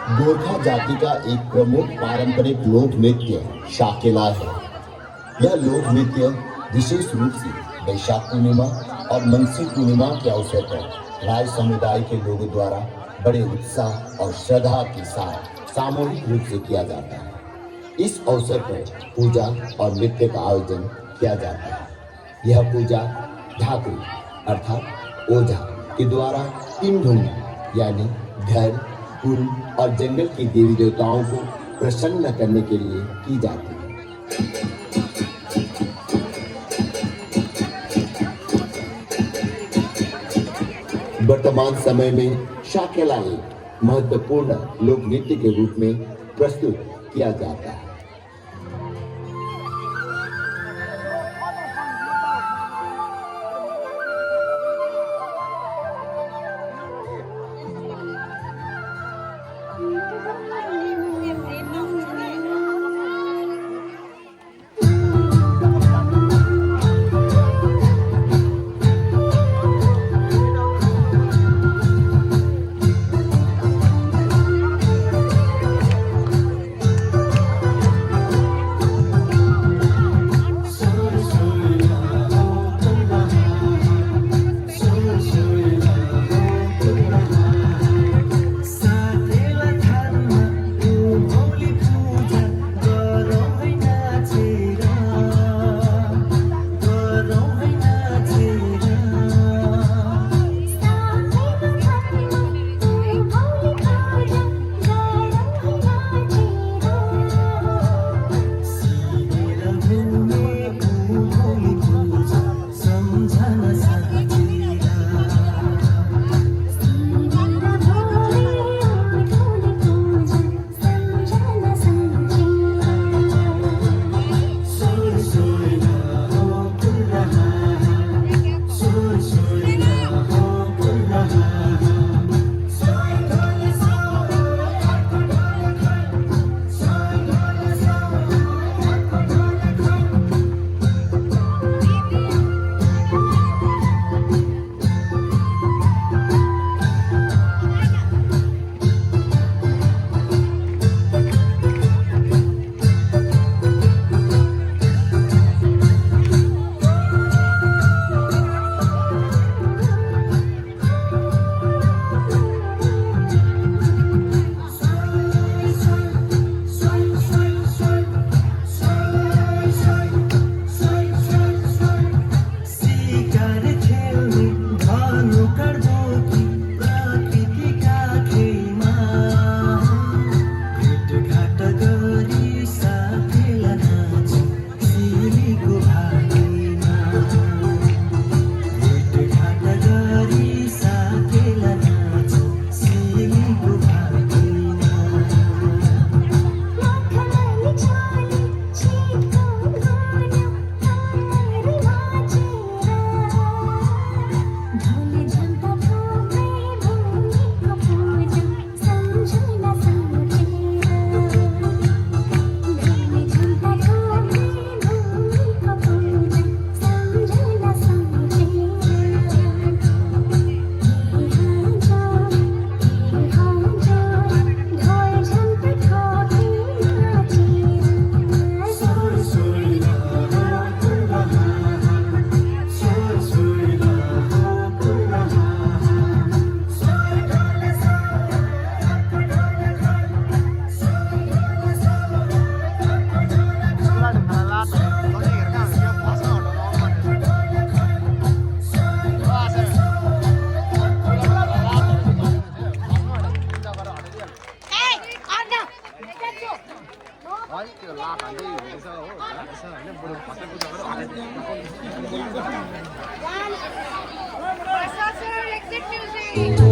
गोरखा जाति का एक प्रमुख पारंपरिक लोक नृत्य शाकेला है। यह लोक नृत्य विशेष रूप से वैशाख पूर्णिमा और मंगसी पूर्णिमा के अवसर पर राय समुदाय के लोगों द्वारा बड़े उत्साह और श्रद्धा के साथ सामूहिक रूप से किया जाता है। इस अवसर पर पूजा और नृत्य का आयोजन किया जाता है। यह पूजा ठाकुर अर्थात ओझा के द्वारा 3 धुन यानी घर, कुल और जंगल के देवी देवताओं को प्रसन्न करने के लिए की जाती है। वर्तमान समय में शाकेला एक महत्वपूर्ण लोक नृत्य के रूप में प्रस्तुत किया जाता है। Exit music.